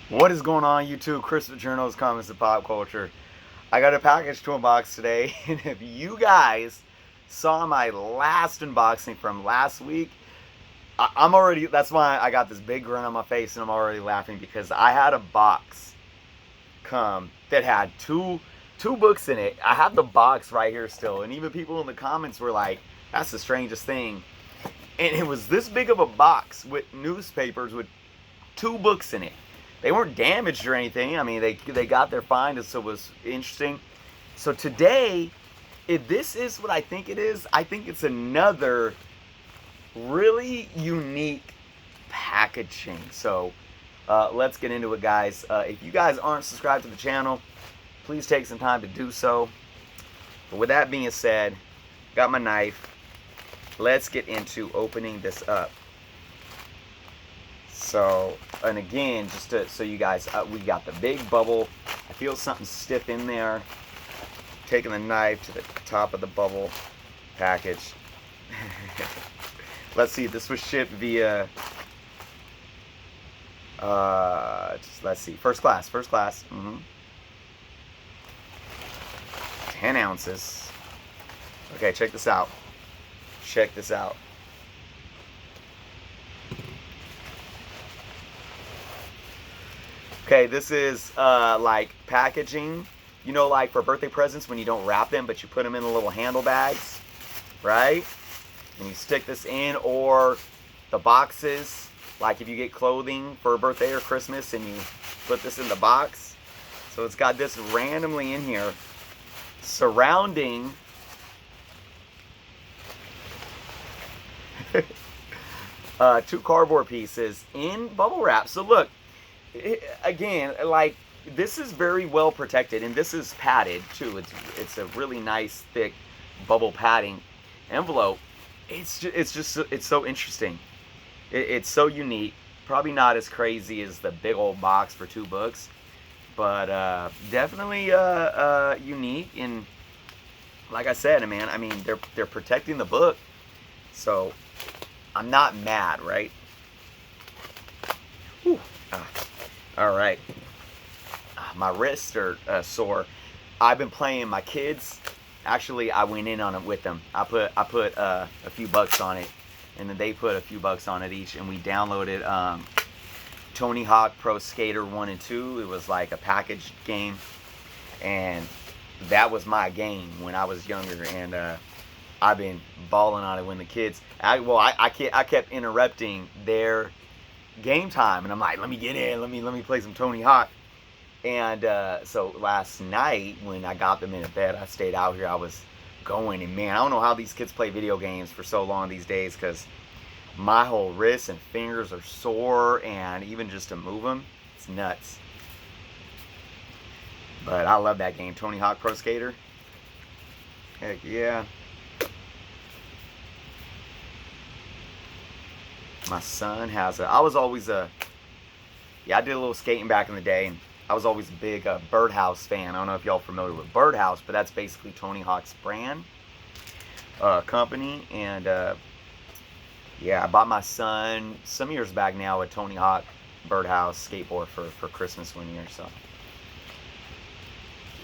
What is going on, YouTube? Christopher Journals, Comments of Pop Culture. I got a package to unbox today, and if you guys saw my last unboxing from last week, I'm already, that's why I got this big grin on my face and I'm already laughing, because I had a box come that had two books in it. I have the box right here still, and even people in the comments were like, that's the strangest thing. And it was this big of a box with newspapers with two books in it. They weren't damaged or anything. I mean, they got their find, and so it was interesting. So today, if this is what I think it is, I think it's another really unique packaging. So let's get into it, guys. If you guys aren't subscribed to the channel, please take some time to do so. But with that being said, got my knife. Let's get into opening this up. So, and again, just to, so you guys, we got the big bubble. I feel something stiff in there. Taking the knife to the top of the bubble package. Let's see, this was shipped via, let's see, first class. 10 ounces. Okay, check this out. Okay, this is like packaging, you know, like for birthday presents when you don't wrap them, but you put them in the little handle bags, right? And you stick this in, or the boxes, like if you get clothing for a birthday or Christmas and you put this in the box. So it's got this randomly in here surrounding two cardboard pieces in bubble wrap. So look, again, like, this is very well protected, and this is padded too. It's a really nice thick bubble padding envelope. It's so interesting. It's so unique. Probably not as crazy as the big old box for 2 books, but definitely unique. And like I said, man, I mean, they're protecting the book, so I'm not mad, right? Whew. All right, my wrists are sore. I've been playing my kids. Actually, I went in on it with them. I put a few bucks on it, and then they put a few bucks on it each, and we downloaded Tony Hawk Pro Skater 1 and 2. It was like a packaged game, and that was my game when I was younger, and I've been balling on it when the kids. I kept interrupting their game time, and I'm like, let me get in, let me play some Tony Hawk. And so last night when I got them into bed, I stayed out here. I was going, and man, I don't know how these kids play video games for so long these days, because my whole wrists and fingers are sore, and even just to move them, it's nuts. But I love that game, Tony Hawk Pro Skater. Heck yeah. My son has I was always I did a little skating back in the day, and I was always a big Birdhouse fan. I don't know if y'all familiar with Birdhouse, but that's basically Tony Hawk's brand company. And yeah, I bought my son some years back now a Tony Hawk Birdhouse skateboard for Christmas one year. So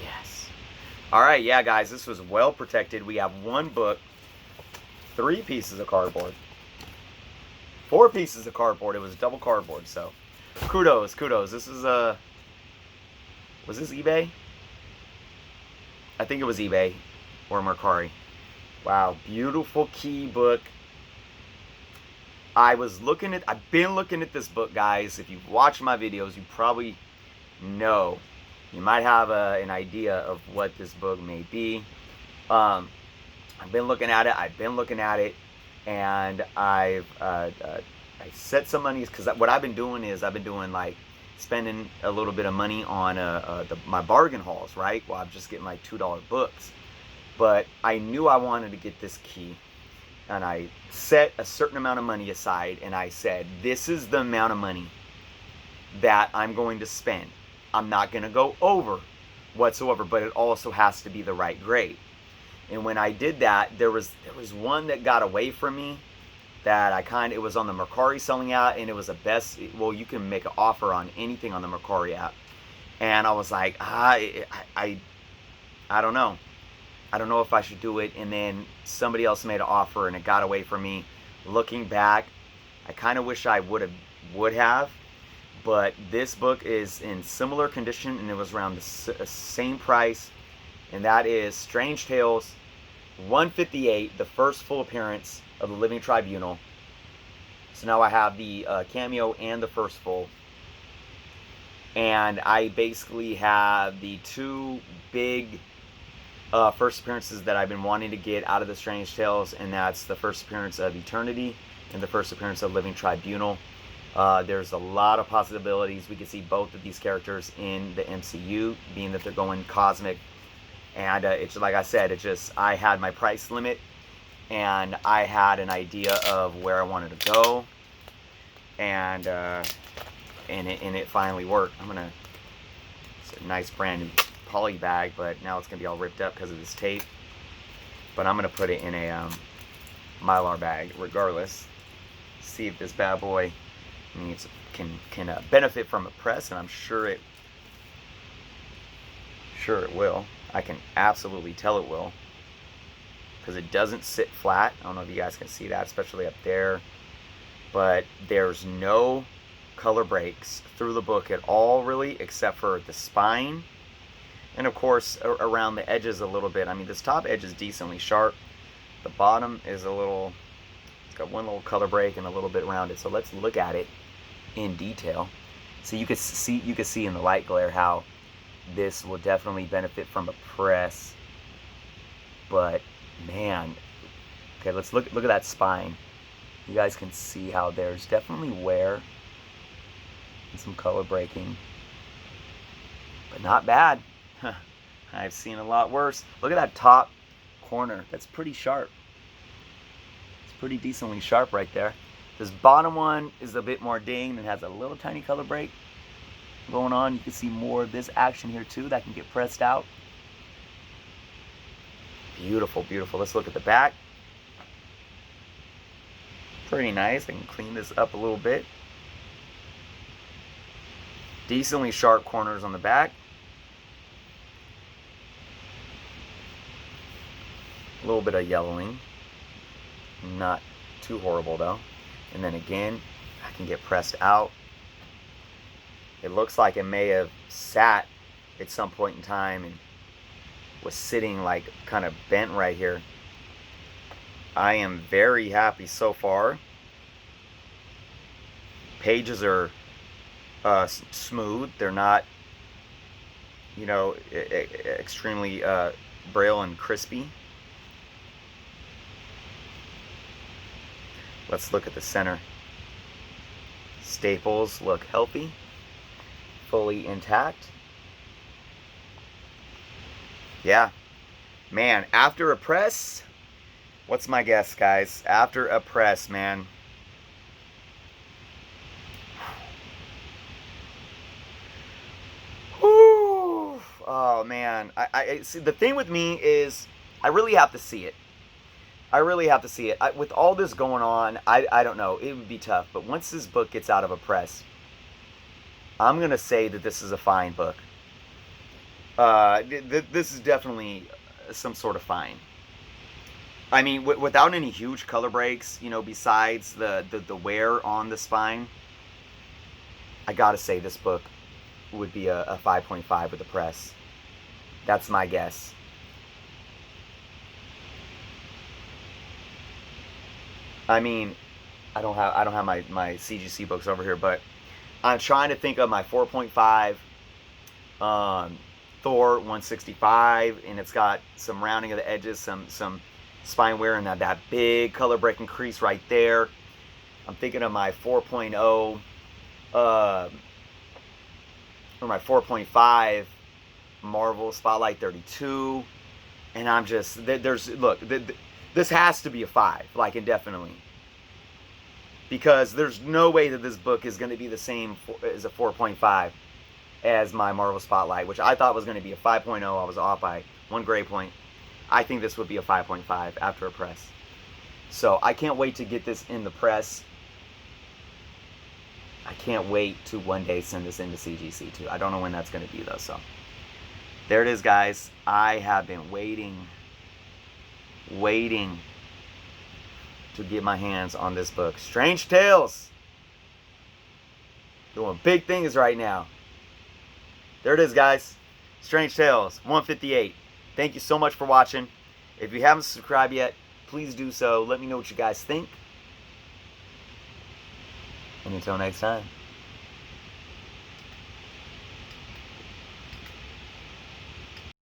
yes. All right, yeah, guys, this was well protected. We have 1 book, 3 pieces of cardboard, 4 pieces of cardboard. It was double cardboard, so kudos. This is was this eBay? I think it was eBay or Mercari. Wow, beautiful key book. I've been looking at this book, guys. If you've watched my videos, you probably know. You might have an idea of what this book may be. I've been looking at it, and I set some money, because what I've been doing is like spending a little bit of money on my bargain hauls, right? Well, I'm just getting like $2 books, but I knew I wanted to get this key, and I set a certain amount of money aside, and I said, this is the amount of money that I'm going to spend. I'm not going to go over whatsoever, but it also has to be the right grade. And when I did that, there was one that got away from me, that it was on the Mercari selling out, and it was the best. Well, you can make an offer on anything on the Mercari app, and I was like, I don't know. I don't know if I should do it. And then somebody else made an offer, and it got away from me. Looking back, I kind of wish I would have. But this book is in similar condition, and it was around the same price, and that is Strange Tales 158, the first full appearance of the Living Tribunal. So now I have the cameo and the first full. And I basically have the two big first appearances that I've been wanting to get out of the Strange Tales, and that's the first appearance of Eternity and the first appearance of Living Tribunal. There's a lot of possibilities. We could see both of these characters in the MCU, being that they're going cosmic. And it's like I said, I had my price limit, and I had an idea of where I wanted to go, and it finally worked. It's a nice brand new poly bag, but now it's gonna be all ripped up because of this tape. But I'm gonna put it in a Mylar bag regardless. See if this bad boy can benefit from a press, and I'm sure it will. I can absolutely tell it will, because it doesn't sit flat. I don't know if you guys can see that, especially up there, but there's no color breaks through the book at all, really, except for the spine, and of course around the edges a little bit. I mean, this top edge is decently sharp. The bottom is it's got one little color break and a little bit around it. So let's look at it in detail. So you can see in the light glare how this will definitely benefit from a press. But man, okay, let's look at that spine. You guys can see how there's definitely wear and some color breaking, but not bad. I've seen a lot worse. Look at that top corner. That's pretty sharp. It's pretty decently sharp right there. This bottom one is a bit more dinged and has a little tiny color break going on. You can see more of this action here too that can get pressed out. Beautiful, beautiful. Let's look at the back. Pretty nice. I can clean this up a little bit. Decently sharp corners on the back. A little bit of yellowing. Not too horrible though. And then again, I can get pressed out. It looks like it may have sat at some point in time and was sitting like kind of bent right here. I am very happy so far. Pages are smooth. They're not, extremely braille and crispy. Let's look at the center. Staples look healthy, fully intact. Yeah, man, after a press, what's my guess, guys? After a press, man. Whew. Oh, man. I see, the thing with me is I really have to see it. I really have to see it. With all this going on, I don't know. It would be tough. But once this book gets out of a press, I'm going to say that this is a fine book. This is definitely some sort of fine. I mean, without any huge color breaks, besides the wear on the spine, I got to say this book would be a 5.5 with the press. That's my guess. I mean, I don't have my CGC books over here, but I'm trying to think of my 4.5 Thor 165, and it's got some rounding of the edges, some spine wear, and that big color breaking crease right there. I'm thinking of my 4.0 or my 4.5 Marvel Spotlight 32, and I'm just this has to be a 5, like indefinitely. Because there's no way that this book is going to be the same as a 4.5 as my Marvel Spotlight, which I thought was going to be a 5.0. I was off by one grade point. I think this would be a 5.5 after a press. So I can't wait to get this in the press. I can't wait to one day send this into CGC too. I don't know when that's going to be though. So there it is, guys. I have been waiting to get my hands on this book. Strange Tales. Doing big things right now. There it is, guys. Strange Tales 158. Thank you so much for watching. If you haven't subscribed yet, please do so. Let me know what you guys think. And until next time.